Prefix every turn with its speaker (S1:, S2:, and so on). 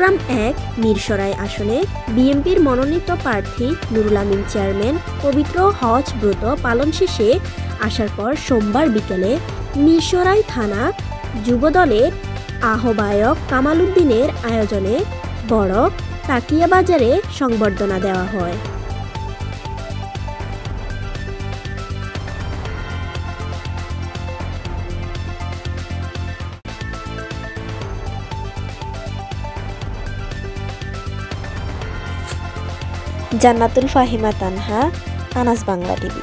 S1: চট্টগ্রাম ১ মিরসরাই আসনে বিএনপির মনোনীত প্রার্থী নুরুল আমিন চেয়ারম্যান পবিত্র হজ ব্রত পালন শেষে আসার পর সোমবার বিকেলে মিরসরাই থানা যুবদলের আহ্বায়ক কামাল উদ্দিনের আয়োজনে বড় তাকিয়া বাজারে সংবর্ধনা দেওয়া হয়। জান্নাতুল ফাহিমা তানহা, আনাস বাংলা টিভি।